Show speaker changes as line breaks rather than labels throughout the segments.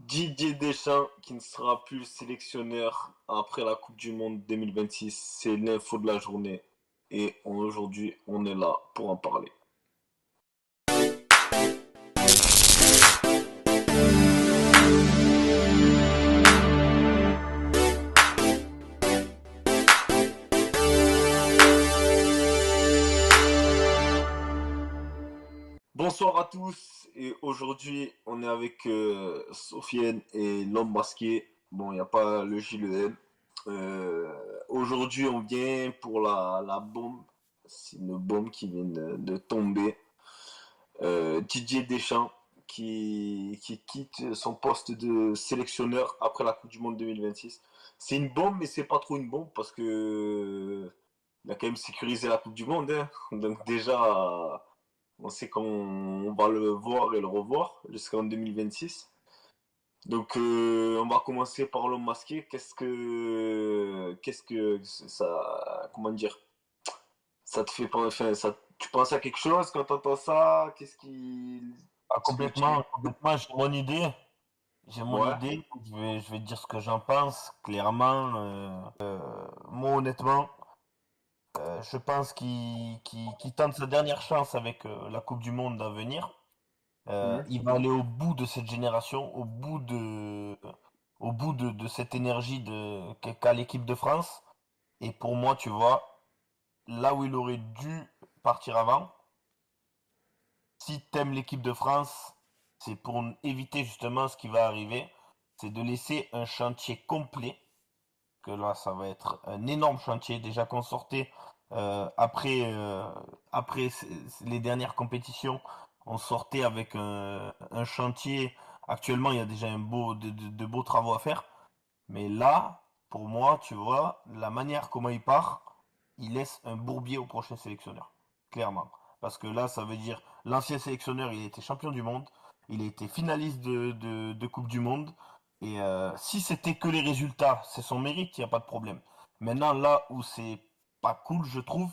Didier Deschamps qui ne sera plus le sélectionneur après la Coupe du Monde 2026, c'est l'info de la journée. Et aujourd'hui, on est là pour en parler. Bonsoir à tous et aujourd'hui on est avec Sofiane et l'homme masqué. Bon, il n'y a pas le J, le M. Aujourd'hui on vient pour la bombe. C'est une bombe qui vient de tomber. Didier Deschamps qui quitte son poste de sélectionneur après la Coupe du Monde 2026. C'est une bombe mais c'est pas trop une bombe parce que il a quand même sécurisé la Coupe du Monde, hein. Donc déjà on sait qu'on va le voir et le revoir jusqu'en 2026. Donc on va commencer par l'homme masqué. Qu'est-ce que ça, comment dire, ça te fait penser, enfin, ça, tu penses à quelque chose quand tu entends ça?
Ah,
Qu'est-ce que tu,
complètement, j'ai mon idée. J'ai mon
ouais.
idée. Je vais te dire ce que j'en pense. Clairement, moi honnêtement, je pense qu'il tente sa dernière chance avec la Coupe du Monde à venir.
Mhm.
Il va aller au bout de cette génération, au bout de cette énergie qu'a l'équipe de France. Et pour moi, tu vois, là où il aurait dû partir avant, si t'aimes l'équipe de France, c'est pour éviter justement ce qui va arriver, c'est de laisser un chantier complet, que là ça va être un énorme chantier, déjà qu'on sortait après les dernières compétitions, on sortait avec un chantier, actuellement il y a déjà de beaux travaux à faire, mais là, pour moi, tu vois, la manière comment il part, il laisse un bourbier au prochain sélectionneur. Clairement. Parce que là, ça veut dire, l'ancien sélectionneur, il était champion du monde, il était finaliste de Coupe du Monde. Et si c'était que les résultats, c'est son mérite, il n'y a pas de problème. Maintenant, là où c'est pas cool, je trouve,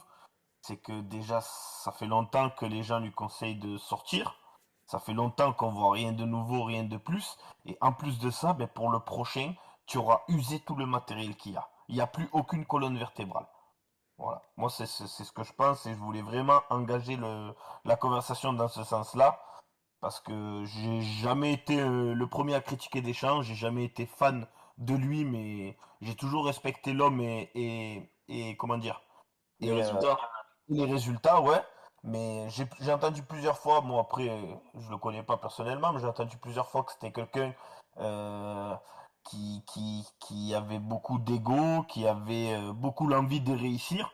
c'est que déjà, ça fait longtemps que les gens lui conseillent de sortir. Ça fait longtemps qu'on voit rien de nouveau, rien de plus. Et en plus de ça, ben, pour le prochain, tu auras usé tout le matériel qu'il y a. Il n'y a plus aucune colonne vertébrale. Voilà. Moi, c'est ce que je pense et je voulais vraiment engager la conversation dans ce sens-là. Parce que j'ai jamais été le premier à critiquer Deschamps, j'ai jamais été fan de lui, mais j'ai toujours respecté l'homme et comment dire,
Les
et
résultats.
les résultats, ouais. Mais j'ai entendu plusieurs fois, moi après, je le connais pas personnellement, mais j'ai entendu plusieurs fois que c'était quelqu'un euh, qui avait beaucoup d'ego, qui avait beaucoup l'envie de réussir.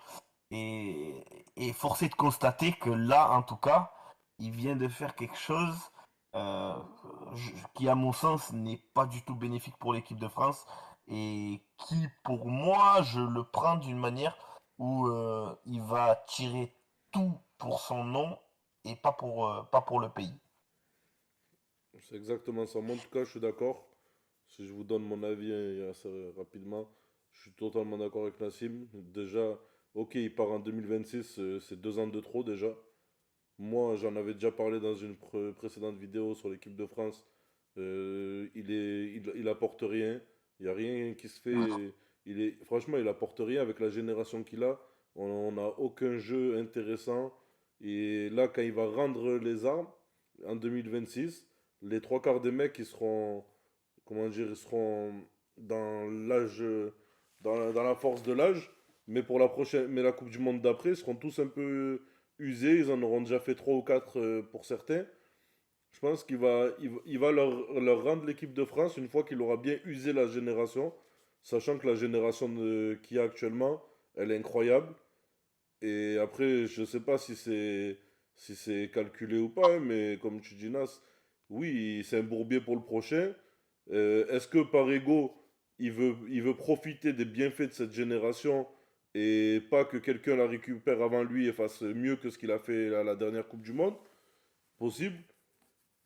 Et forcé de constater que là, en tout cas, il vient de faire quelque chose euh, qui, à mon sens, n'est pas du tout bénéfique pour l'équipe de France et qui, pour moi, je le prends d'une manière où il va tirer tout pour son nom et pas pour le pays.
C'est exactement ça. Moi, en tout cas, je suis d'accord. Si je vous donne mon avis assez rapidement, je suis totalement d'accord avec Nassim. Déjà, ok, il part en 2026, c'est 2 ans de trop déjà. Moi, j'en avais déjà parlé dans une précédente vidéo sur l'équipe de France. Il apporte rien. Il n'y a rien qui se fait. Franchement, il apporte rien avec la génération qu'il a. On n'a aucun jeu intéressant. Et là, quand il va rendre les armes en 2026, les trois quarts des mecs, ils seront, comment dire, ils seront dans l'âge, dans la force de l'âge. Mais pour la prochaine, mais la Coupe du Monde d'après, ils seront tous un peu usés. Ils en auront déjà fait 3 ou 4 pour certains. Je pense il va leur rendre l'équipe de France une fois qu'il aura bien usé la génération, sachant que la génération qu'il y a actuellement, elle est incroyable. Et après, je sais pas si c'est calculé ou pas, hein, mais comme tu dis, Nas, oui, c'est un bourbier pour le prochain. Est-ce que par ego, il veut profiter des bienfaits de cette génération et pas que quelqu'un la récupère avant lui et fasse mieux que ce qu'il a fait à la dernière Coupe du Monde? Possible.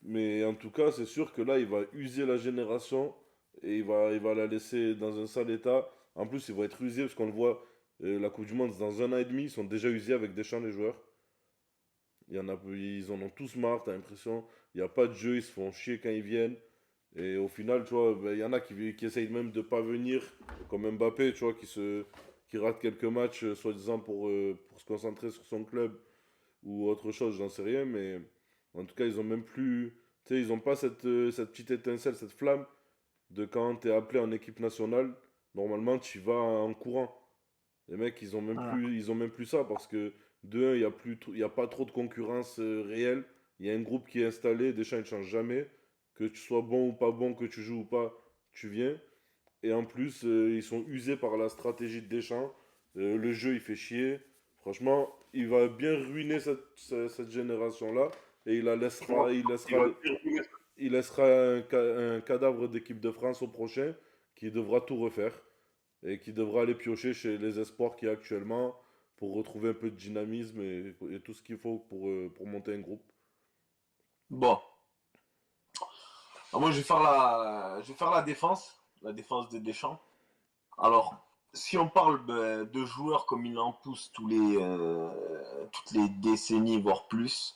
Mais en tout cas, c'est sûr que là, il va user la génération et il va la laisser dans un sale état. En plus, il va être usé parce qu'on le voit, la Coupe du Monde, c'est dans 1 an et demi, ils sont déjà usés avec Deschamps, les joueurs. Il y en a, ils en ont tous marre, t'as l'impression. Il n'y a pas de jeu, ils se font chier quand ils viennent. Et au final, tu vois, ben, il y en a qui essayent même de pas venir, comme Mbappé, tu vois, qui rate quelques matchs, soi-disant pour se concentrer sur son club ou autre chose, j'en sais rien, mais en tout cas, ils ont même plus, tu sais, ils ont pas cette petite étincelle, cette flamme de quand tu es appelé en équipe nationale, normalement, tu y vas en courant. Les mecs,
Hmm.
ils ont même plus ça parce que de un, il y a pas trop de concurrence réelle. Il y a un groupe qui est installé, Deschamps ne change jamais. Que tu sois bon ou pas bon, que tu joues ou pas, tu viens. Et en plus, ils sont usés par la stratégie de Deschamps. Le jeu, il fait chier. Franchement, il va bien ruiner cette génération-là. Et il laissera un cadavre d'équipe de France au prochain qui devra tout refaire et qui devra aller piocher chez les espoirs qu'il y a actuellement pour retrouver un peu de dynamisme et tout ce qu'il faut pour monter un groupe.
Bon, moi je vais faire la défense de Deschamps. Alors, si on parle de joueurs comme il en pousse toutes les décennies, voire plus,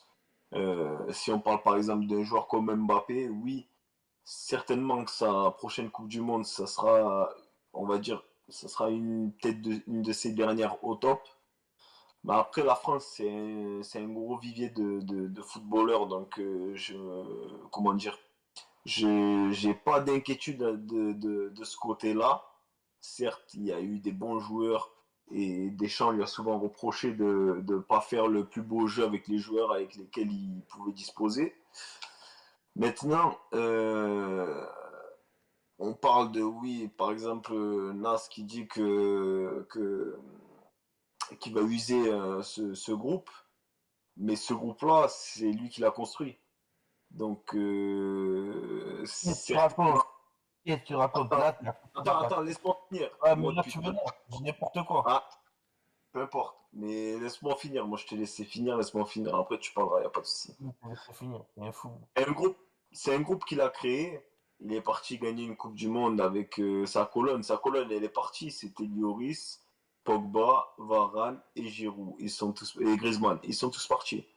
si on parle par exemple d'un joueur comme Mbappé, oui, certainement que sa prochaine Coupe du Monde, ça sera, on va dire, ça sera une de ses dernières au top. Mais après, la France, c'est un gros vivier de footballeurs, donc comment dire, j'ai pas d'inquiétude de ce côté-là. Certes, il y a eu des bons joueurs et Deschamps lui a souvent reproché de ne pas faire le plus beau jeu avec les joueurs avec lesquels il pouvait disposer. Maintenant, on parle de, oui, par exemple, Nas qui dit qu'il va user ce groupe, mais ce groupe-là, c'est lui qui l'a construit. Donc,
Qu'est-ce que tu
certainement.
racontes? Qu'est-ce que tu racontes? Là,
Attends, laisse-moi finir.
ouais, mais
Moi,
là,
depuis.
tu m'énerves, je dis n'importe quoi.
Ah, peu importe. Mais laisse-moi finir. Moi, je t'ai laissé finir. Laisse-moi finir. Après, tu parleras. Y a pas de souci.
C'est fini, c'est un fou.
Un groupe, c'est un groupe qu'il a créé. Il est parti gagner une Coupe du Monde avec sa colonne. Sa colonne, elle est partie. C'était Lloris, Pogba, Varane et Giroud. Et Griezmann. Ils sont tous partis.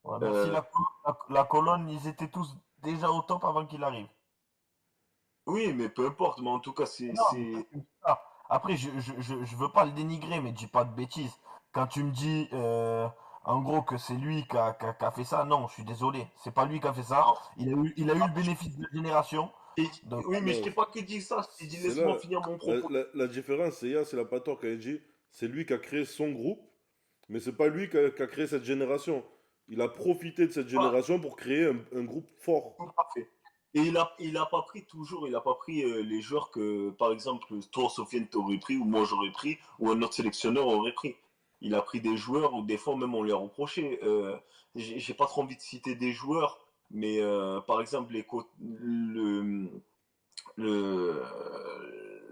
Ouais, merci
Euh,
la colonne, ils étaient tous déjà au top avant qu'il arrive.
oui, mais peu importe. Mais en tout cas,
Non, mais quand tu me dis ça, après, je veux pas le dénigrer, mais dis pas de bêtises. Quand tu me dis, en gros, que c'est lui qui a fait ça, non, je suis désolé. C'est pas lui qui a fait ça.
ah,
Il a eu
ah,
le bénéfice de la génération. Donc,
oui, mais je
Non,
t'ai pas que dit ça. Je t'ai dit
c'est
laisse-moi
là.
finir mon propos.
La différence, c'est la pas tort quand il dit, c'est lui qui a créé son groupe, mais c'est pas lui qui a créé cette génération. Il a profité de cette
Pas
génération pour créer un groupe fort.
tout à fait. Et il a pas pris toujours, il a pas pris les joueurs que, par exemple, toi, Sofiane, t'aurais pris, ou moi j'aurais pris, ou un autre sélectionneur aurait pris. Il a pris des joueurs où des fois même on lui a reproché. J'ai pas trop envie de citer des joueurs, mais par exemple le,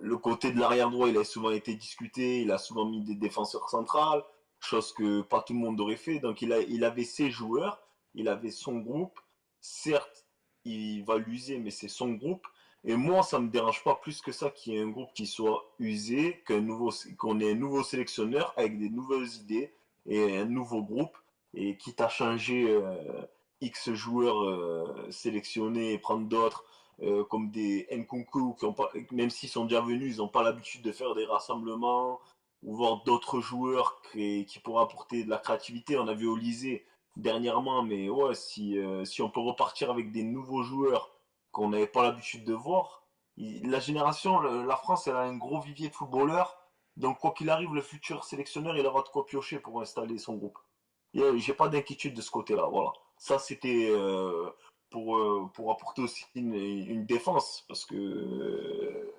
le côté de l'arrière droit, il a souvent été discuté, il a souvent mis des défenseurs centrales, chose que pas tout le monde aurait fait. Donc il avait ses joueurs, il avait son groupe. Certes, il va l'user, mais c'est son groupe. Et moi, ça me dérange pas plus que ça qu'il y ait un groupe qui soit usé, qu'on ait un nouveau sélectionneur avec des nouvelles idées et un nouveau groupe. Et quitte à changer X joueurs sélectionnés et prendre d'autres, comme des Nkunku, qui ont pas, même s'ils sont déjà venus, ils n'ont pas l'habitude de faire des rassemblements, ou voir d'autres joueurs qui pourraient apporter de la créativité. On a vu Olysée dernièrement, mais ouais, si on peut repartir avec des nouveaux joueurs qu'on n'avait pas l'habitude de voir, la génération, la France, elle a un gros vivier de footballeurs. Donc, quoi qu'il arrive, le futur sélectionneur, il aura de quoi piocher pour installer son groupe. J'ai pas d'inquiétude de ce côté-là. Voilà. Ça, c'était pour apporter aussi une défense. Parce que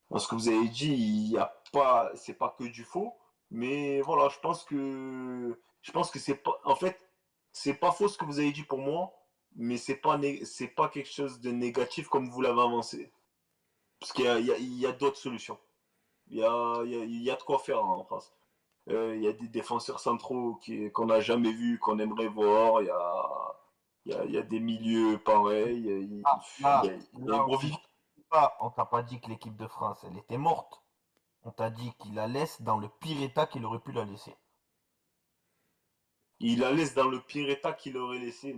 dans ce que vous avez dit, il y a pas, c'est pas que du faux. Mais voilà, je pense que c'est pas, en fait, c'est pas faux ce que vous avez dit pour moi, mais c'est pas quelque chose de négatif comme vous l'avez avancé. Parce il y a d'autres solutions. Il y a de quoi faire hein, en France. Il y a des défenseurs centraux qu'on n'a jamais vus, qu'on aimerait voir. Il y a des milieux pareils. Il y a un
là,
gros vif.
on t'a pas dit que l'équipe de France, elle était morte. On t'a dit qu'il la laisse dans le pire état qu'il aurait pu la laisser.
Il la laisse dans le pire état qu'il aurait laissé.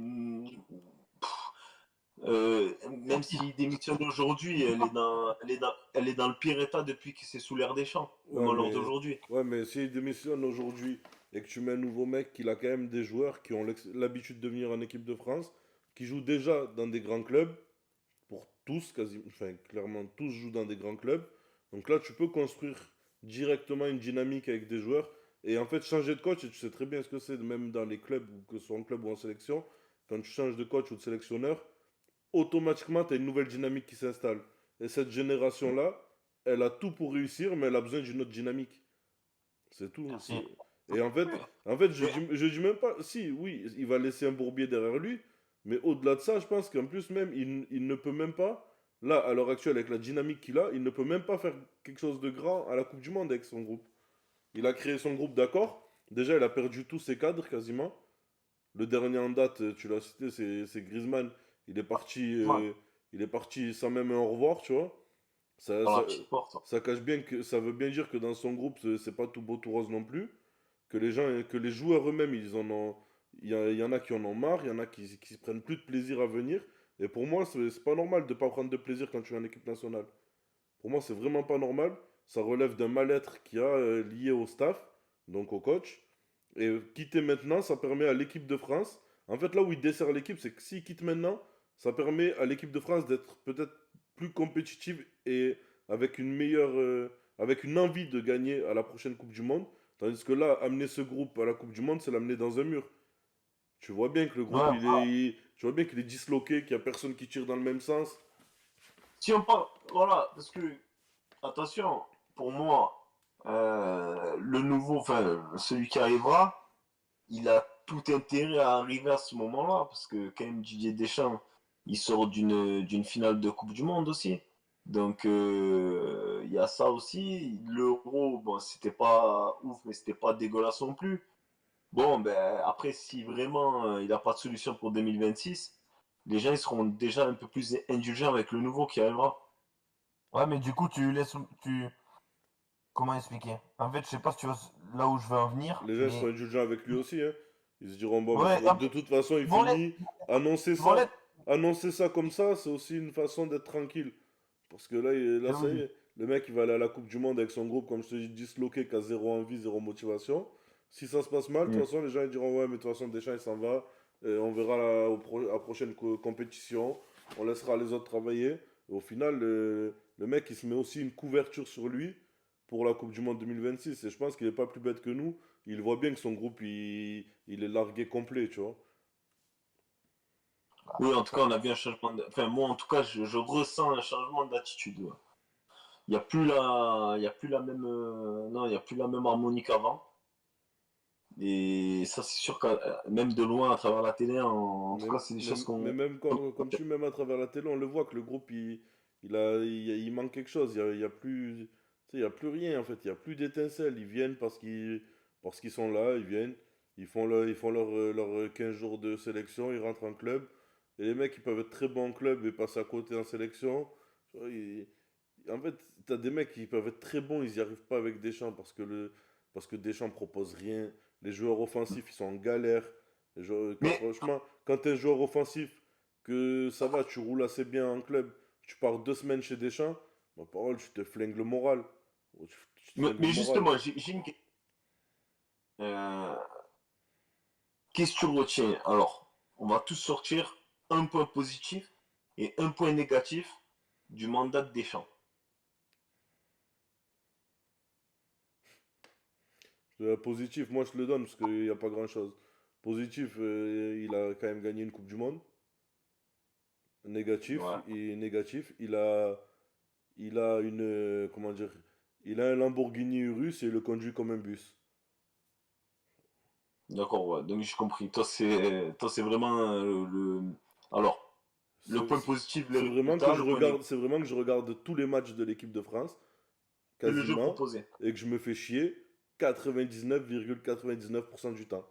Même s'il démissionne aujourd'hui, elle est dans le pire état depuis que c'est sous l'air des champs, même
Ouais,
à l'heure
mais,
d'aujourd'hui.
ouais, mais s'il démissionne aujourd'hui et que tu mets un nouveau mec, qu'il a quand même des joueurs qui ont l'habitude de venir en équipe de France, qui jouent déjà dans des grands clubs, pour tous, quasi, enfin, clairement, tous jouent dans des grands clubs. Donc là, tu peux construire directement une dynamique avec des joueurs. Et en fait, changer de coach, et tu sais très bien ce que c'est, même dans les clubs, que ce soit en club ou en sélection, quand tu changes de coach ou de sélectionneur, automatiquement, tu as une nouvelle dynamique qui s'installe. Et cette génération-là, elle a tout pour réussir, mais elle a besoin d'une autre dynamique. C'est tout.
Merci.
Et
Ouais.
en fait,
Mais
je dis même pas. Si, oui, il va laisser un bourbier derrière lui. Mais au-delà de ça, je pense qu'en plus, même, il ne peut même pas. Là, à l'heure actuelle, avec la dynamique qu'il a, il ne peut même pas faire quelque chose de grand à la Coupe du Monde avec son groupe. Il a créé son groupe, d'accord. Déjà, il a perdu tous ses cadres quasiment. Le dernier en date, tu l'as cité, c'est Griezmann. Il est parti,
ouais,
il est parti sans même un au revoir, tu vois. Ça,
dans la
ça,
petite porte.
ça cache bien que ça veut bien dire que dans son groupe, c'est pas tout beau tout rose non plus. Que les joueurs eux-mêmes, il y en a qui en ont marre, il y en a qui se prennent plus de plaisir à venir. Et pour moi, c'est pas normal de pas prendre de plaisir quand tu es en équipe nationale. Pour moi, c'est vraiment pas normal. Ça relève d'un mal-être qui a lié au staff, donc au coach. Et quitter maintenant, ça permet à l'équipe de France. En fait, là où il dessert l'équipe, c'est que s'il quitte maintenant, ça permet à l'équipe de France d'être peut-être plus compétitive et avec une meilleure, avec une envie de gagner à la prochaine Coupe du Monde. Tandis que là, amener ce groupe à la Coupe du Monde, c'est l'amener dans un mur. Tu vois bien que le groupe,
Ouais,
tu vois bien qu'il est disloqué, qu'il n'y a personne qui tire dans le même sens.
Si on parle, voilà, parce que, attention, pour moi, le nouveau, enfin, celui qui arrivera, il a tout intérêt à arriver à ce moment-là, parce que quand même Didier Deschamps, il sort d'une finale de Coupe du Monde aussi. Donc il y a ça aussi. L'Euro, bon, c'était pas ouf, mais c'était pas dégueulasse non plus. Bon, ben après, si vraiment il n'a pas de solution pour 2026, les gens ils seront déjà un peu plus indulgents avec le nouveau qui arrivera.
ouais, mais du coup, tu laisses, comment expliquer? En fait, je sais pas si tu vois là où je veux en venir,
Les gens seront
mais
indulgents avec lui aussi, hein. Ils se diront, bon,
ouais,
de
après,
toute façon, il
ils vont l'être,
finit. Annoncer
ils vont
ça,
l'être.
annoncer ça comme ça, c'est aussi une façon d'être tranquille. Parce que là,
Eh
là, ça y
oui.
est, le mec, il va aller à la Coupe du Monde avec son groupe, comme je te dis, disloqué, qui a zéro envie, zéro motivation. Si ça se passe mal, de toute
Mm.
façon, les gens ils diront, ouais, mais de toute façon, Deschamps, il s'en va. On verra à la prochaine compétition. On laissera les autres travailler. Et au final, le mec, il se met aussi une couverture sur lui pour la Coupe du Monde 2026. Et je pense qu'il est pas plus bête que nous. Il voit bien que son groupe, il est largué complet, tu vois.
Oui, en tout cas, on a vu un changement. Enfin, moi, en tout cas, je ressens un changement d'attitude. Ouais. Il y a plus la même, non, il y a plus la même harmonie qu'avant. Et ça, c'est sûr que même de loin, à travers la télé, en tout cas, c'est des choses
Mais
qu'on.
même comme tu, même à travers la télé, on le voit que le groupe, il manque quelque chose. Il y a plus, tu sais, il y a plus rien, en fait. Il y a plus d'étincelles. Ils viennent parce qu'ils sont là. Ils viennent. Ils font leur 15 jours de sélection. Ils rentrent en club. Et les mecs, ils peuvent être très bons en club et passer à côté en sélection. Tu vois, en fait, t'as des mecs qui peuvent être très bons. Ils n'y arrivent pas avec Deschamps parce que Deschamps propose rien. Les joueurs offensifs, ils sont en galère.
Mais
Franchement, quand tu es un joueur offensif, que ça va, tu roules assez bien en club, tu pars 2 semaines chez Deschamps, ma parole, tu te flingues le moral. Tu te flingues le
Mais
moral.
justement, j'ai une euh, question retiens. Alors, on va tous sortir un point positif et un point négatif du mandat de Deschamps.
Positif, moi je te le donne parce qu'il n'y a pas grand-chose. Positif, il a quand même gagné une Coupe du Monde.
Ouais,
Négatif, il a une, comment dire, il a un Lamborghini Urus et il le conduit comme un bus.
d'accord, ouais. Donc j'ai compris. Toi, c'est vraiment alors, le
C'est
point positif, le
c'est vraiment que
résultat, le point négatif,
c'est vraiment que je regarde tous les matchs de l'équipe de France,
c'est le jeu
quasiment,
proposé.
et que je me fais chier 99,99% du temps.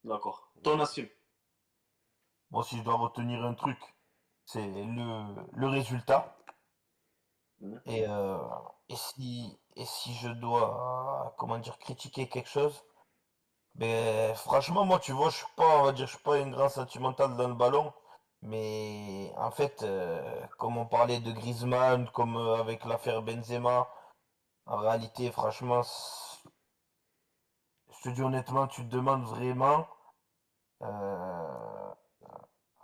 D'accord. Ton assume.
Moi, si je dois retenir un truc, c'est le résultat.
Mhm.
Et, euh, et si je dois, comment dire, critiquer quelque chose, ben, franchement, moi, tu vois, je suis pas, on va dire, je suis pas un grand sentimental dans le ballon. Mais en fait, comme on parlait de Griezmann, comme avec l'affaire Benzema, en réalité, franchement, je te dis honnêtement, tu te demandes vraiment. euh,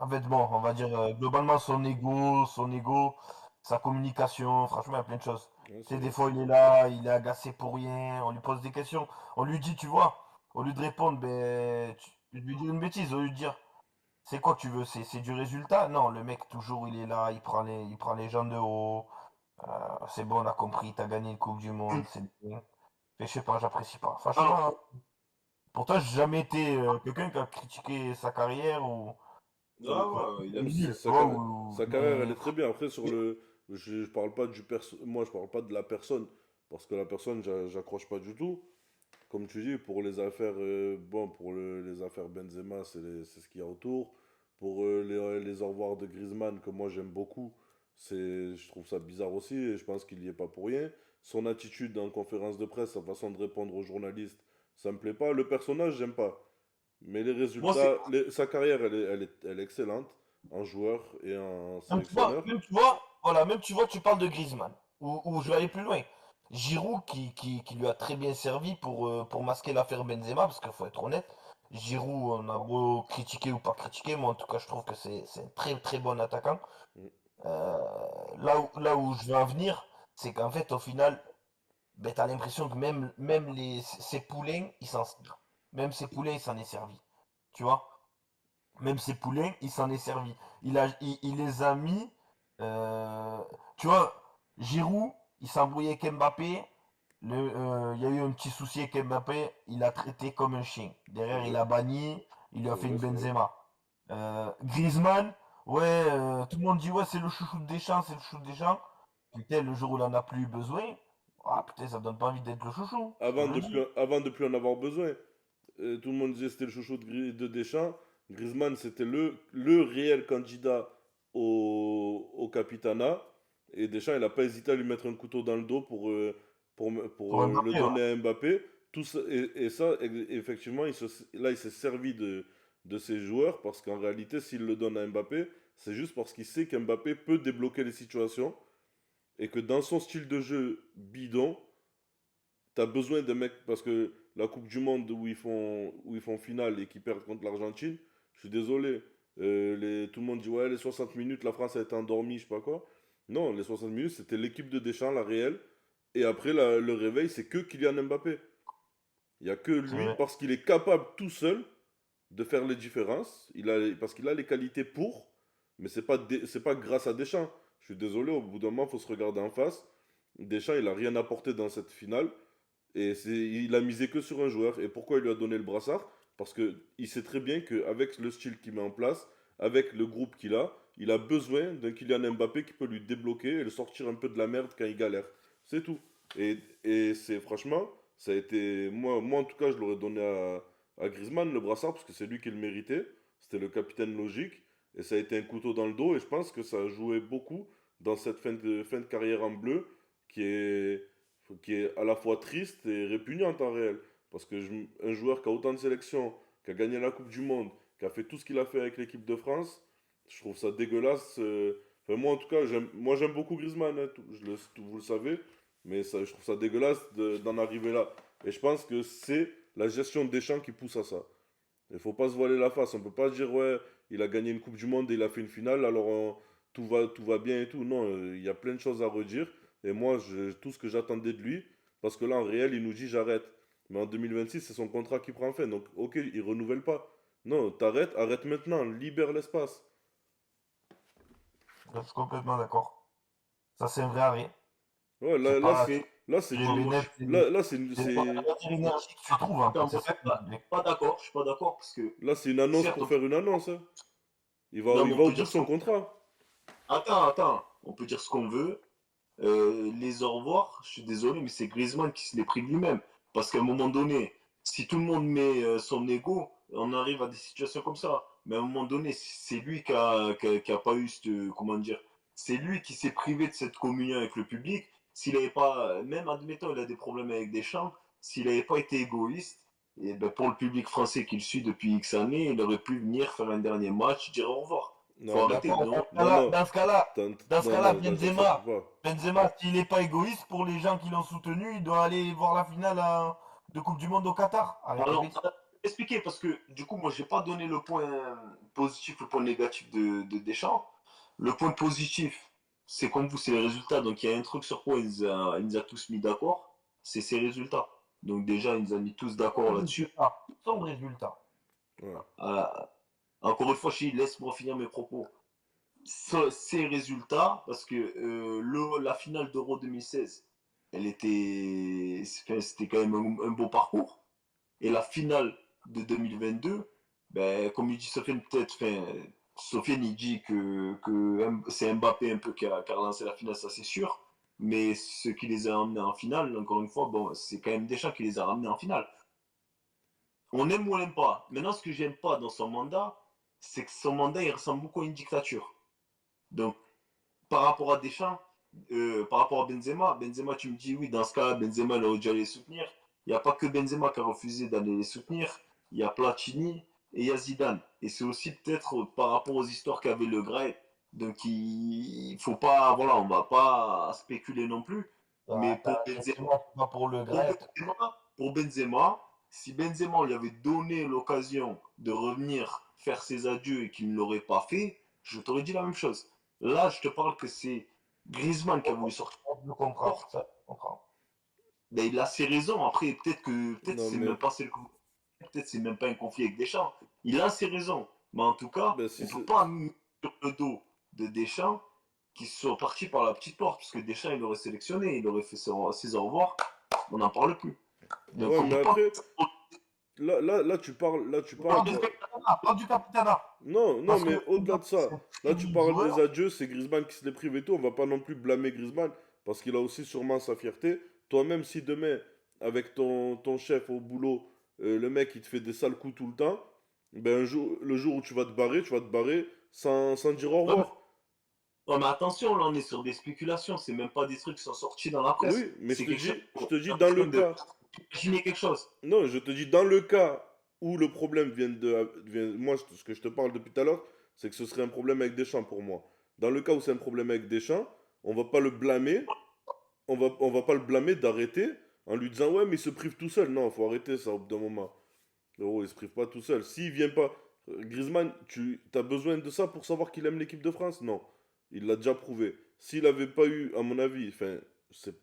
En fait, bon, on va dire globalement son ego, sa communication, franchement, il y a plein de choses.
Ouais,
Tu
c'est
sais, des
vrai.
fois, il est là, il est agacé pour rien, on lui pose des questions, on lui dit, tu vois, au lieu de répondre, ben, tu lui dis une bêtise, au lieu de dire, c'est quoi que tu veux, c'est du résultat? Non, le mec, toujours, il est là, il prend les gens de haut, c'est bon, on a compris, t'as gagné une Coupe du Monde, c'est bien. Mais je sais pas, j'apprécie pas.
Alors,
Franchement, pour toi, j'ai jamais été quelqu'un qui a critiqué sa carrière ou
Euh,
ah ouais, il a mis.
nul, tu
sa,
vois,
ca-
ou
sa carrière, elle
bien.
est très bien. Après, je parle pas moi, je parle pas de la personne, parce que la personne, j'accroche pas du tout. Comme tu dis, pour les affaires, bon, pour les affaires Benzema, c'est ce qu'il y a autour. Pour les au revoir de Griezmann, que moi j'aime beaucoup, je trouve ça bizarre aussi, et je pense qu'il n'y est pas pour rien. Son attitude en conférence de presse, sa façon de répondre aux journalistes, ça me plaît pas. Le personnage, j'aime pas. Mais les
Moi, c'est.
résultats, sa carrière, elle est excellente en joueur et en
Même tu vois,
sélectionneur.
même tu vois, voilà, même tu vois, tu parles de Griezmann. Ou je vais aller plus loin. Giroud qui lui a très bien servi pour masquer l'affaire Benzema, parce qu'il faut être honnête. Giroud, on a beau critiquer ou pas critiquer, moi en tout cas je trouve que c'est un très très bon attaquant.
Mm.
Euh, là où je veux en venir, c'est qu'en fait au final, ben, t'as l'impression que même ses poulains, même ses poulains, il s'en est servi. Tu vois? Même ses poulains, il s'en est servi. Il les a mis. euh, Tu vois, Giroud, il s'est embrouillé avec Mbappé. Il y a eu un petit souci avec Mbappé. Il a traité comme un chien.
C'est
Derrière, il
vrai,
a banni. Il lui a
c'est
fait
vrai,
une
c'est vrai.
Benzema. Griezmann, ouais, tout le monde dit ouais, c'est le chouchou de Deschamps, c'est le chouchou de Deschamps. Putain, le jour où il en a plus eu besoin, ah putain, ça donne pas envie d'être le chouchou. Je te le dis.
Avant de plus en avoir besoin. Tout le monde disait que c'était le chouchou de Deschamps. Griezmann, c'était le réel candidat au Capitana. Et Deschamps, il n'a pas hésité à lui mettre un couteau dans le dos
Pour
le
Mbappé, ouais.
donner à Mbappé. Tout ça, et ça, effectivement, là, il s'est servi de ses joueurs parce qu'en réalité, s'il le donne à Mbappé, c'est juste parce qu'il sait qu'Mbappé peut débloquer les situations et que dans son style de jeu bidon, t'as besoin de mecs parce que la Coupe du Monde où ils font finale et qu'ils perdent contre l'Argentine, je suis désolé. Tout le monde dit ouais, les 60 minutes, la France a été endormie, je sais pas quoi. Non, les 60 minutes, c'était l'équipe de Deschamps, la réelle. Et après, le réveil, c'est que Kylian Mbappé. Il n'y a que
C'est
lui,
vrai.
parce qu'il est capable tout seul de faire les différences. Parce qu'il a les qualités pour, mais c'est pas grâce à Deschamps. Je suis désolé, au bout d'un moment, il faut se regarder en face. Deschamps, il a rien apporté dans cette finale. Il a misé que sur un joueur. Et pourquoi il lui a donné le brassard? Parce que il sait très bien qu'avec le style qu'il met en place, avec le groupe qu'il a, il a besoin d'un Kylian Mbappé qui peut lui débloquer et le sortir un peu de la merde quand il galère. C'est tout. Et c'est franchement, ça a été. Moi, en tout cas, je l'aurais donné à Griezmann le brassard parce que c'est lui qui le méritait. C'était le capitaine logique. Et ça a été un couteau dans le dos. Et je pense que ça a joué beaucoup dans cette fin de carrière en bleu qui est à la fois triste et répugnante en réel. Parce que un joueur qui a autant de sélections, qui a gagné la Coupe du Monde, qui a fait tout ce qu'il a fait avec l'équipe de France, je trouve ça dégueulasse. Enfin, moi en tout cas, j'aime beaucoup Griezmann, hein, vous le savez, mais ça, je trouve ça dégueulasse d'en arriver là. Et je pense que c'est la gestion des champs qui pousse à ça. Il faut pas se voiler la face. On peut pas dire, ouais, il a gagné une Coupe du Monde et il a fait une finale, alors tout va bien et tout. Non, il y a plein de choses à redire. Et moi, tout ce que j'attendais de lui, parce que là, en réel, il nous dit, j'arrête. Mais en 2026, c'est son contrat qui prend fin. Donc, ok, il renouvelle pas. Non, arrête maintenant, libère l'espace.
Je suis complètement d'accord. Ça, c'est un vrai arrêt.
Ouais,
C'est pas.
là, c'est
Moi,
du.
moi, je.
C'est la dernière énergie que tu trouves, en fait.
Attends,
C'est
moi,
ça qui me plaît.
pas d'accord. Je suis pas d'accord parce que,
Là, c'est une annonce
certes,
pour faire une annonce, hein.
non,
Il
mais on
va au
peut
bout
dire
de
ce
son
qu'on.
contrat.
Attends. On peut dire ce qu'on veut. Les au revoir, je suis désolé, mais c'est Griezmann qui se l'est pris lui-même. Parce qu'à un moment donné, si tout le monde met son ego, on arrive à des situations comme ça. Mais à un moment donné, c'est lui qui a pas eu comment dire, c'est lui qui s'est privé de cette communion avec le public. S'il n'avait pas, même admettons, il a des problèmes avec Deschamps, s'il n'avait pas été égoïste, et ben pour le public français qui le suit depuis X années, il aurait pu venir faire un dernier match, dire au revoir. Faut
Non, mais
arrêter.
D'accord?
Non,
non, non,
Dans ce
non,
cas-là,
non, non, ça suffit
Benzema,
pas.
Benzema, s'il n'est pas égoïste pour les gens qui l'ont soutenu, il doit aller voir la finale de Coupe du Monde au Qatar. Arrête tes
alors,
bêtises.
expliquer, parce que du coup, moi, j'ai pas donné le point positif, le point négatif de Deschamps. Le point positif, c'est comme vous, c'est les résultats. Donc, il y a un truc sur quoi il nous a tous mis d'accord, c'est ses résultats. Donc, déjà, il nous a mis tous
Son
d'accord là-dessus.
résultat. Son résultat.
Ouais.
Ah, encore une fois, laisse-moi finir mes propos. Ces résultats, parce que la finale d'Euro 2016, c'était quand même un beau parcours. Et la finale de 2022, ben, comme il dit Sofiane, peut-être, enfin, Sofiane, il dit que c'est Mbappé un peu qui a relancé la finale, ça c'est sûr. Mais ce qui les a emmenés en finale, encore une fois, bon, c'est quand même Deschamps qui les a ramenés en finale. On aime ou on n'aime pas. Maintenant, ce que j'aime pas dans son mandat, c'est que son mandat, il ressemble beaucoup à une dictature. Donc, par rapport à Deschamps, par rapport à Benzema, Benzema, tu me dis oui, dans ce cas, Benzema, il aurait dû aller les soutenir. Il n'y a pas que Benzema qui a refusé d'aller les soutenir. Il y a Platini et il y a Zidane. Et c'est aussi peut-être par rapport aux histoires qu'avait le Grey. Donc il faut pas, voilà, on va pas spéculer non plus. Mais
Effectivement, c'est pas pour le
Pour
Gret.
Benzema, pour Benzema, si Benzema lui avait donné l'occasion de revenir faire ses adieux et qu'il ne l'aurait pas fait, je t'aurais dit la même chose. Là, je te parle que c'est Griezmann qui a voulu sortir
Je
de la
comprends.
porte.
Ça, je comprends.
Ben, il a ses raisons. Après, peut-être
Non,
c'est
mais
même pas peut-être c'est même pas un conflit avec Deschamps. Il a ses raisons. Mais en tout cas,
ben, si
on peut
c'est.
pas mettre sur le dos de Deschamps qui sont partis par la petite porte. Parce que Deschamps, il aurait sélectionné, il aurait fait ses au revoir. On n'en parle plus. Donc
Ouais,
on
mais
peut pas.
après, là, tu parles.
Parle du Capitana.
Non, non,
Parce que
mais au-delà de ça,
c'est
là
très
tu
bon
parles des
joueur.
adieux, c'est Griezmann qui se les prive et tout. On va pas non plus blâmer Griezmann parce qu'il a aussi sûrement sa fierté. Toi-même, si demain, avec ton chef au boulot, le mec il te fait des sales coups tout le temps, ben le jour où tu vas te barrer sans dire au
Ouais, mais,
revoir.
ouais, mais attention, là on est sur des spéculations, c'est même pas des trucs qui sont sortis dans la presse.
Oui, mais
C'est quelque chose.
je te dis
On est en
dans le
train de
cas.
imaginer quelque chose.
Non, je te dis dans le cas où le problème moi, ce que je te parle depuis tout à l'heure, c'est que ce serait un problème avec Deschamps pour moi. Dans le cas où c'est un problème avec Deschamps, on va pas le blâmer, on va pas le blâmer d'arrêter en lui disant ouais mais il se prive tout seul. Non, faut arrêter ça au bout d'un moment. Oh, il se prive pas tout seul. S'il vient pas, Griezmann, tu as besoin de ça pour savoir qu'il aime l'équipe de France? Non, il l'a déjà prouvé. S'il avait pas eu, à mon avis, enfin,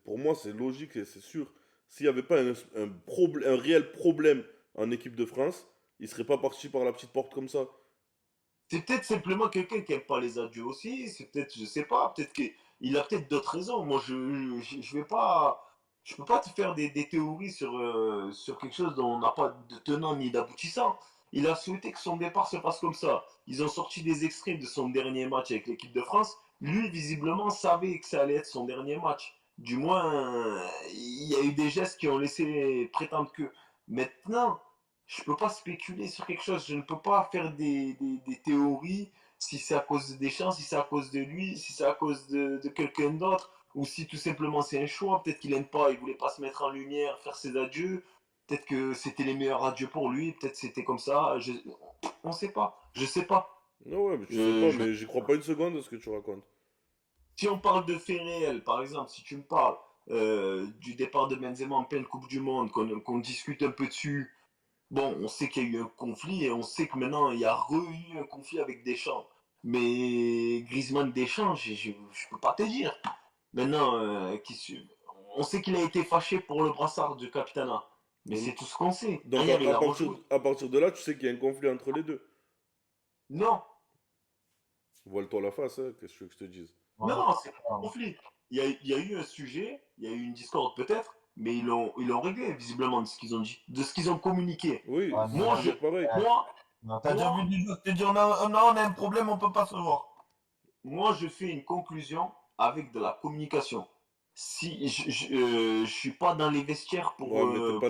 pour moi c'est logique et c'est sûr, s'il n'y avait pas un réel problème en équipe de France, il serait pas parti par la petite porte comme ça.
C'est peut-être simplement quelqu'un qui aime pas les adieux aussi. C'est peut-être, je sais pas, peut-être qu'il a peut-être d'autres raisons. Moi, je vais pas, je peux pas te faire des théories sur quelque chose dont on n'a pas de tenant ni d'aboutissant. Il a souhaité que son départ se passe comme ça. Ils ont sorti des extraits de son dernier match avec l'équipe de France. Lui, visiblement, savait que ça allait être son dernier match. Du moins, il y a eu des gestes qui ont laissé prétendre que. Maintenant, je peux pas spéculer sur quelque chose, je ne peux pas faire des théories si c'est à cause des champs, si c'est à cause de lui, si c'est à cause de quelqu'un d'autre, ou si tout simplement c'est un choix, peut-être qu'il aime pas, il voulait pas se mettre en lumière, faire ses adieux, peut-être que c'était les meilleurs adieux pour lui, peut-être c'était comme ça, on sait pas, je sais pas.
Non, ouais, mais tu sais
Euh,
pas,
je-
mais j'y crois pas une seconde de ce que tu racontes.
Si on parle de faits réels, par exemple, si tu me parles du départ de Benzema en pleine Coupe du Monde, qu'on discute un peu dessus. Bon, on sait qu'il y a eu un conflit et on sait que maintenant il y a eu un conflit avec Deschamps. Mais Griezmann Deschamps, je peux pas te dire. Maintenant, on sait qu'il a été fâché pour le brassard du capitana. Mais c'est
Donc,
tout ce qu'on sait.
donc
Derrière, il a rejoué.
à partir de là, tu sais qu'il y a un conflit entre les deux.
Non,
Voile-toi la face, hein, qu'est-ce que tu veux que je te dise?
Ouais.
non, c'est pas un conflit. Il y a eu un sujet, il y a eu une discorde peut-être, mais ils l'ont réglé visiblement de ce qu'ils ont dit, de ce qu'ils ont communiqué.
Oui,
Ouais, mais
c'est
Moi,
toujours pareil.
moi,
non, t'as déjà vu
moi,
du jeu te dire non, non, on a un problème, on peut pas se voir.
Moi, je fais une conclusion avec de la communication. Si je suis pas dans les vestiaires
Ouais, mais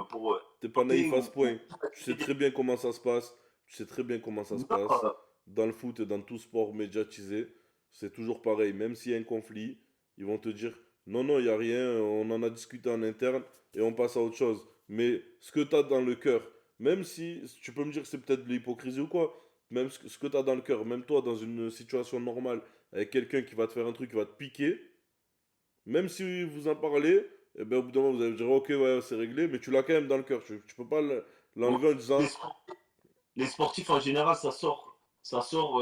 pour
t'es pas
chanter
naïf à
ou
ce
pour
point. Tu sais très bien comment ça se passe. Tu sais très bien comment ça se
non,
passe. Dans le foot et dans tout sport médiatisé, c'est toujours pareil. Même s'il y a un conflit, ils vont te dire non, non, il n'y a rien, on en a discuté en interne et on passe à autre chose. Mais ce que tu as dans le cœur, même si tu peux me dire que c'est peut-être de l'hypocrisie ou quoi, même ce que tu as dans le cœur, même toi, dans une situation normale, avec quelqu'un qui va te faire un truc, qui va te piquer, même si vous en parlez, eh ben, au bout d'un moment, vous allez dire, ok, ouais, c'est réglé, mais tu l'as quand même dans le cœur. Tu peux pas
Ouais.
l'enlever en
Les,
disant,
spor- les sportifs en général, ça sort. Ça sort.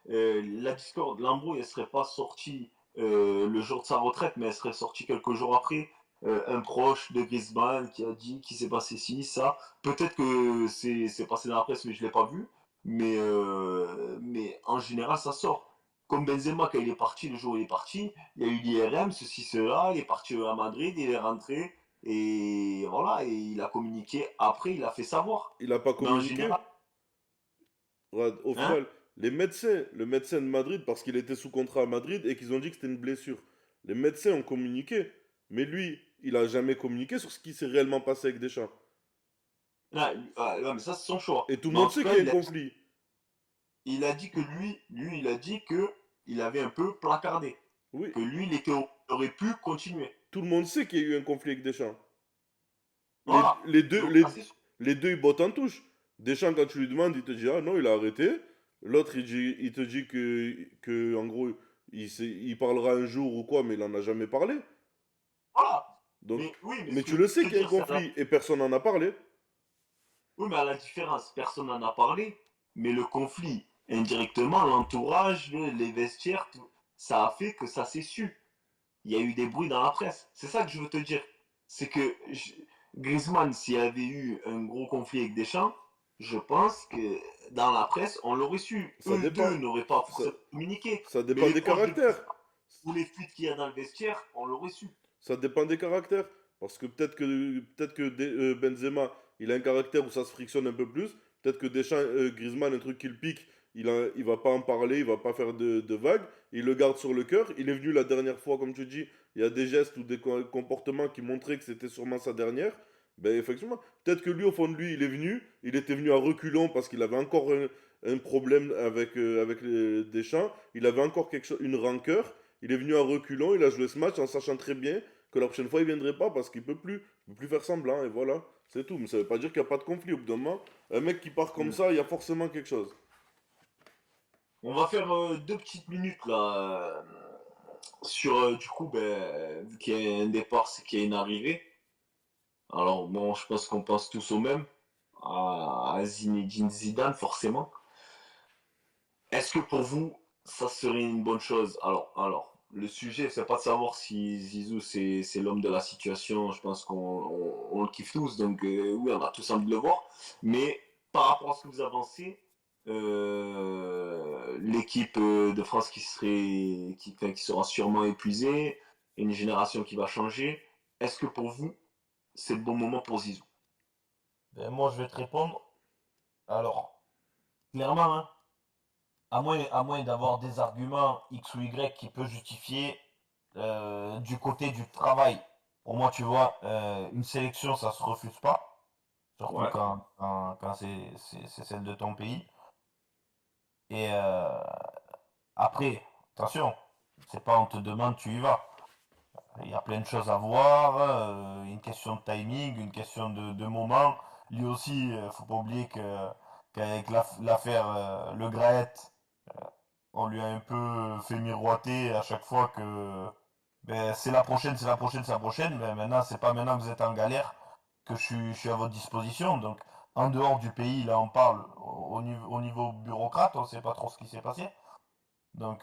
La discorde, l'embrouille, elle serait pas sortie le jour de sa retraite, mais elle serait sortie quelques jours après. Un proche de Griezmann qui a dit qu'il s'est passé ci, ça. Peut-être que c'est passé dans la presse, mais je l'ai pas vu. Mais en général, ça sort. Comme Benzema, quand il est parti, le jour où il est parti, il y a eu l'IRM, ceci, cela. Il est parti à Madrid, il est rentré. Et voilà, et il a communiqué. Après, il a fait savoir.
il a pas
Mais en
communiqué.
général,
Ouais, au
hein?
final, le médecin de Madrid, parce qu'il était sous contrat à Madrid et qu'ils ont dit que c'était une blessure, les médecins ont communiqué, mais lui, il a jamais communiqué sur ce qui s'est réellement passé avec Deschamps.
Mais ça, c'est son choix.
Et tout le
Mais en
monde
tout
sait
cas,
qu'il y a un conflit.
il a dit que lui, il a dit que il avait un peu placardé.
Oui,
Que lui, il aurait pu continuer.
tout le monde sait qu'il y a eu un conflit avec Deschamps. Les,
Voilà.
les deux,
Donc,
les,
ça, c'est sûr.
les deux, ils bottent en touche. Deschamps, quand tu lui demandes, il te dit, ah non, il a arrêté. L'autre, il te dit en gros, il parlera un jour ou quoi, mais il en a jamais parlé.
Voilà.
Donc,
Mais oui, mais
mais
ce que
tu
je
le
veux
sais
te
qu'il y a un
dire, c'est
conflit et personne n'en a parlé.
oui, mais à la différence, personne n'en a parlé, mais le conflit, indirectement, l'entourage, les vestiaires, ça a fait que ça s'est su. Il y a eu des bruits dans la presse. C'est ça que je veux te dire. C'est que Griezmann, s'il y avait eu un gros conflit avec Deschamps, je pense que dans la presse, on l'aurait su.
Ça
Eux deux
dépend.
n'auraient pas
Ça,
forcément communiqué.
ça
Mais
dépend
les
des
proches de
caractères.
Griezmann ou les fuites qu'il y a dans le vestiaire, on l'aurait su.
Ça dépend des caractères. Parce que Benzema, il a un caractère où ça se frictionne un peu plus. Peut-être que Deschamps, Griezmann, un truc qui le pique, il va pas en parler, il va pas faire de vagues. Il le garde sur le cœur. Il est venu la dernière fois, comme tu dis, il y a des gestes ou des comportements qui montraient que c'était sûrement sa dernière. Ben effectivement, peut-être que lui, au fond de lui, il était venu à reculons parce qu'il avait encore un problème avec Deschamps. Il avait encore une rancœur. Il est venu à reculons, il a joué ce match en sachant très bien que la prochaine fois il viendrait pas parce qu'il peut plus faire semblant et voilà, c'est tout. Mais ça veut pas dire qu'il n'y a pas de conflit au bout d'un moment. Un mec qui part comme
Mm.
ça, il y a forcément quelque chose.
On va faire 2 petites minutes là sur du coup, vu qu'il y a un départ, c'est qu'il y a une arrivée. Alors bon, je pense qu'on pense tous au même, à Zinedine Zidane forcément. Est-ce que pour vous, ça serait une bonne chose? Alors, le sujet, c'est pas de savoir si Zizou c'est l'homme de la situation. Je pense qu'on le kiffe tous, donc oui, on a tous envie de le voir. Mais par rapport à ce que vous avancez, l'équipe de France qui sera sûrement épuisée, une génération qui va changer. Est-ce que pour vous, c'est le bon moment pour Zizou?
Ben, moi, je vais te répondre. Alors, clairement, hein, à moins d'avoir des arguments X ou Y qui peut justifier du côté du travail. Pour moi, tu vois, une sélection, ça se refuse pas, surtout
Ouais.
quand c'est celle de ton pays. Et après, attention, c'est pas on te demande, tu y vas. Il y a plein de choses à voir, une question de timing, une question de moment. Lui aussi, faut pas oublier qu'avec l'affaire Le Graët, on lui a un peu fait miroiter à chaque fois que ben, c'est la prochaine, c'est la prochaine, c'est la prochaine. Mais maintenant, c'est pas maintenant que vous êtes en galère que je suis à votre disposition. Donc, en dehors du pays, là, on parle au niveau bureaucrate, on sait pas trop ce qui s'est passé. Donc,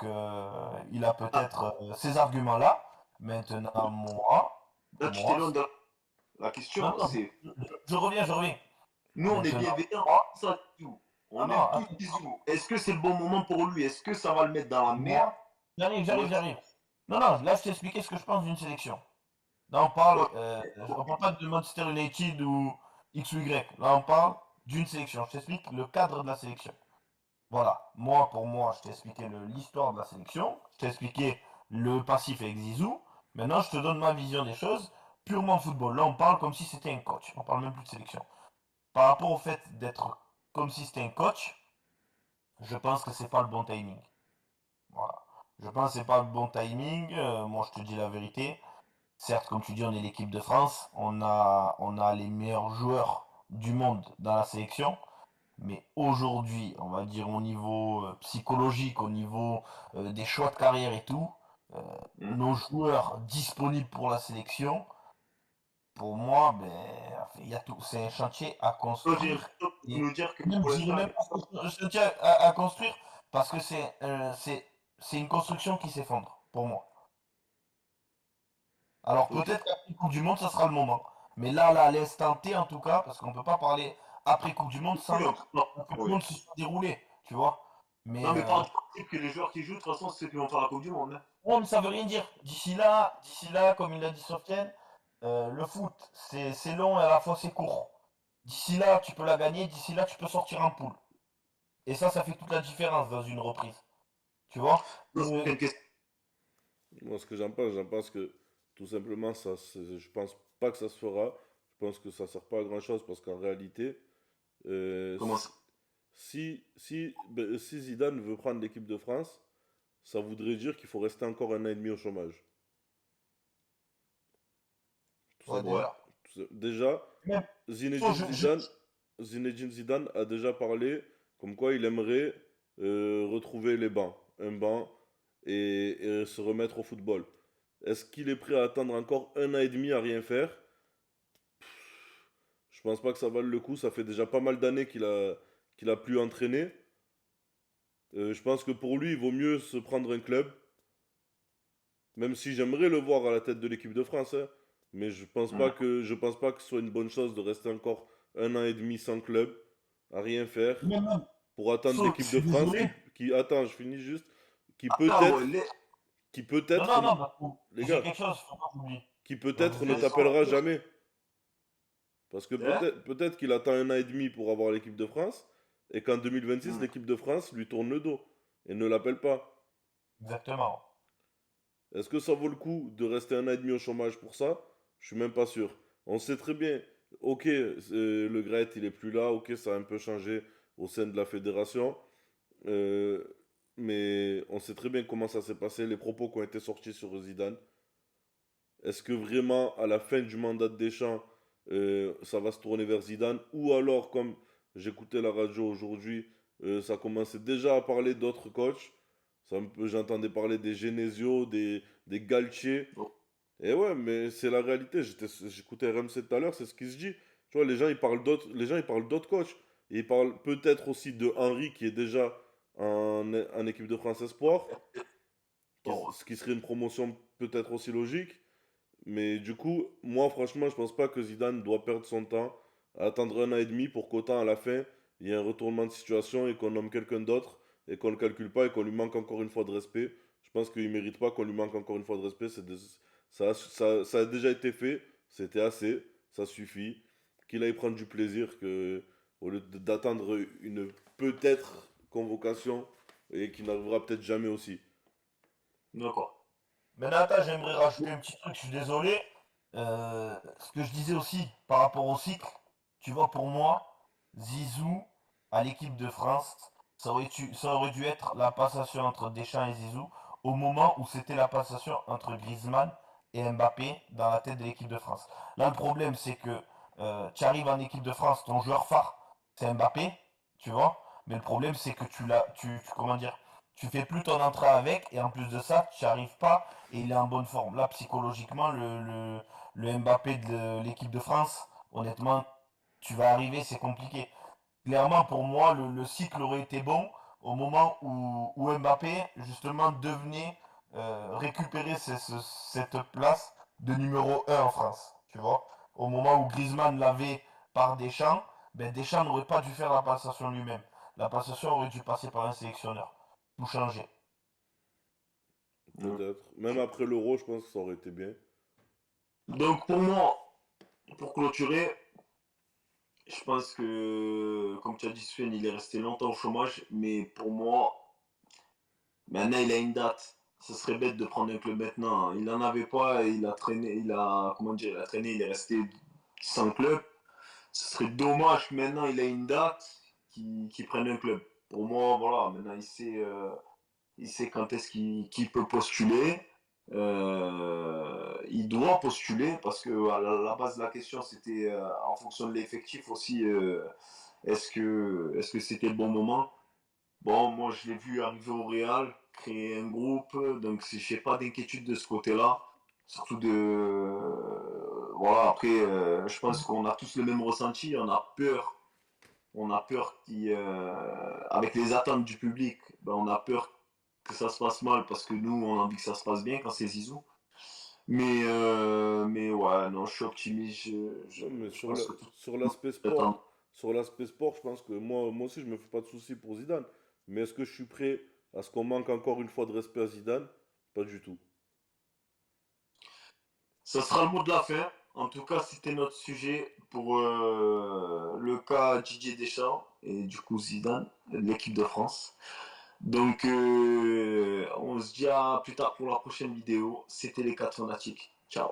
il a
Ah,
peut-être ces arguments-là. Maintenant, moi,
là, tu
moi,
t'éloignes de la
non,
question,
non,
c'est
je reviens, je reviens.
nous, on est
Maintenant,
bienveillants,
moi,
ça tout.
non,
On
non,
aime tous Zizou. Est-ce que c'est le bon moment pour lui? Est-ce que ça va le mettre dans la merde?
moi, j'arrive,
Ou
j'arrive,
est-ce-
j'arrive. Non, non, là, je t'ai expliqué ce que je pense d'une sélection. Là, on parle,
Ouais.
on parle pas de Manchester United ou X ou Y. Là, on parle d'une sélection. Je t'explique le cadre de la sélection. Voilà. Moi, pour moi, je t'ai expliqué l'histoire de la sélection. Je t'ai expliqué le passif avec Zizou. Maintenant, je te donne ma vision des choses purement football. Là, on parle comme si c'était un coach. On parle même plus de sélection. Par rapport au fait d'être comme si c'était un coach, je pense que c'est pas le bon timing. Voilà. Je pense que c'est pas le bon timing. Moi, je te dis la vérité. Certes, comme tu dis, on est l'équipe de France. On a les meilleurs joueurs du monde dans la sélection. Mais aujourd'hui, on va dire au niveau psychologique, au niveau des choix de carrière et tout, euh,
Hmm.
nos joueurs disponibles pour la sélection, pour moi, ben, il y a tout. C'est un chantier à
Toi, j'ai
construire.
l'impression que tu veux
Et
nous dire que
même,
pour
je dirais
l'instant,
même pas un chantier à construire parce que c'est une construction qui s'effondre, pour moi. Alors
ok,
peut-être qu'après Coupe du Monde, ça sera le moment. Mais là, à l'instant T, en tout cas, parce qu'on peut pas parler après Coupe du Monde
oui,
sans
non,
la Coupe du
oui.
Monde se soit déroulée, tu vois.
Non,
Mais,
mais par du principe que les joueurs qui jouent, de toute façon, c'est ceux qui vont faire la Coupe du Monde, hein.
ouais, mais ça veut rien dire. D'ici là, comme il a dit Sofiane, le foot, c'est long et à la fois c'est court. D'ici là, tu peux la gagner, d'ici là, tu peux sortir en poule. Et ça fait toute la différence dans une reprise. Tu vois?
Non, c'est
Le-
une question.
Moi, ce que j'en pense que tout simplement, je pense pas que ça se fera. Je pense que ça sert pas à grand-chose parce qu'en réalité, euh,
Comment ça?
si Zidane veut prendre l'équipe de France, ça voudrait dire qu'il faut rester encore un an et demi au chômage. Tout
Ouais,
Ouais.
simplement.
déjà.
Déjà,
Même, toi,
Zinedine Zidane, Zinedine Zidane a déjà parlé comme quoi il aimerait retrouver les bancs, un banc et se remettre au football. Est-ce qu'il est prêt à attendre encore un an et demi à rien faire? Je pense pas que ça vale le coup. Ça fait déjà pas mal d'années qu'il a plus entraîné. Je pense que pour lui, il vaut mieux se prendre un club. Même si j'aimerais le voir à la tête de l'équipe de France, hein. Mais
Hmm.
je pense pas que ce soit une bonne chose de rester encore un an et demi sans club, à rien faire,
même,
pour attendre
sauf, je
l'équipe de
suis
France
désolé.
attends, je finis juste, qui
Attends,
peut-être,
ouais,
qui
Non,
peut-être,
non, non, bah,
les
j'ai
gars,
quelque chose, faut pas que j'oublie.
qui peut-être
Vas-y,
ne
vas-y.
t'appellera jamais. Parce que
hein?
peut-être qu'il attend un an et demi pour avoir l'équipe de France, et qu'en 2026,
Hmm.
l'équipe de France lui tourne le dos et ne l'appelle pas.
Exactement.
Est-ce que ça vaut le coup de rester un an et demi au chômage pour ça? Je suis même pas sûr. On sait très bien, ok, le Gret il est plus là, ok, ça a un peu changé au sein de la fédération, euh, mais on sait très bien comment ça s'est passé, les propos qui ont été sortis sur Zidane. Est-ce que vraiment, à la fin du mandat de Deschamps, ça va se tourner vers Zidane? Ou alors, comme j'écoutais la radio aujourd'hui, ça commençait déjà à parler d'autres coachs. J'entendais parler des Genesio, des Galtier.
Bon.
Et ouais, mais c'est la réalité. J'écoutais RMC tout à l'heure, c'est ce qui se dit. Tu vois, les gens, ils parlent d'autres coachs. Et ils parlent peut-être aussi de Henry, qui est déjà en équipe de France Espoir,
Bon,
ce qui serait une promotion peut-être aussi logique. Mais du coup, moi, franchement, je pense pas que Zidane doit perdre son temps à attendre un an et demi pour qu'autant à la fin, il y ait un retournement de situation et qu'on nomme quelqu'un d'autre et qu'on le calcule pas et qu'on lui manque encore une fois de respect. Je pense qu'il mérite pas qu'on lui manque encore une fois de respect. Ça a déjà été fait, c'était assez, ça suffit. Qu'il aille prendre du plaisir que, au lieu d'attendre une peut-être convocation et qui n'arrivera peut-être jamais aussi.
d'accord.
Mais Nata, j'aimerais rajouter un petit truc, je suis désolé. Ce que je disais aussi par rapport au cycle, tu vois, pour moi, Zizou à l'équipe de France, ça aurait dû être la passation entre Deschamps et Zizou au moment où c'était la passation entre Griezmann et Mbappé dans la tête de l'équipe de France. Là, le problème, c'est que tu arrives en équipe de France, ton joueur phare, c'est Mbappé, tu vois, mais le problème, c'est que comment dire, tu fais plus ton entrée avec, et en plus de ça, tu n'y arrives pas et il est en bonne forme. Là, psychologiquement, le Mbappé de l'équipe de France, honnêtement, tu vas arriver, c'est compliqué. Clairement, pour moi, le cycle aurait été bon au moment où Mbappé, justement, devenait récupérer cette place de numéro un en France. Tu vois, au moment où Griezmann l'avait par Deschamps, ben Deschamps n'aurait pas dû faire la passation lui-même. La passation aurait dû passer par un sélectionneur. Tout changer.
Hmm.
Peut-être. Même après l'Euro, je pense que ça aurait été bien.
Donc pour moi, pour clôturer, je pense que, comme tu as dit, Sven, il est resté longtemps au chômage, mais pour moi, maintenant il a une date. Ce serait bête de prendre un club maintenant. Il n'en avait pas, et il a traîné, comment dire, il a traîné, il est resté sans club. Ce serait dommage que maintenant il a une date qui prenne un club. Pour moi, voilà, maintenant il sait quand est-ce qu'il peut postuler. Il doit postuler parce que à la base de la question c'était en fonction de l'effectif aussi. Est-ce que c'était le bon moment? Bon, moi, je l'ai vu arriver au Real, créer un groupe, donc j'ai pas d'inquiétude de ce côté-là. Surtout voilà, après, je pense qu'on a tous le même ressenti, on a peur avec les attentes du public, ben, on a peur que ça se passe mal parce que nous, on a envie que ça se passe bien quand c'est Zizou. Mais ouais, non, je suis optimiste,
Non, mais
je pense que tout
l'aspect
le temps.
sport, je pense que moi aussi, je me fais pas de soucis pour Zidane. Mais est-ce que je suis prêt à ce qu'on manque encore une fois de respect à Zidane? Pas du tout.
Ça sera le mot de la fin. En tout cas, c'était notre sujet pour le cas Didier Deschamps et du coup Zidane, de l'équipe de France. Donc, on se dit à plus tard pour la prochaine vidéo. C'était les 4 fanatiques. Ciao.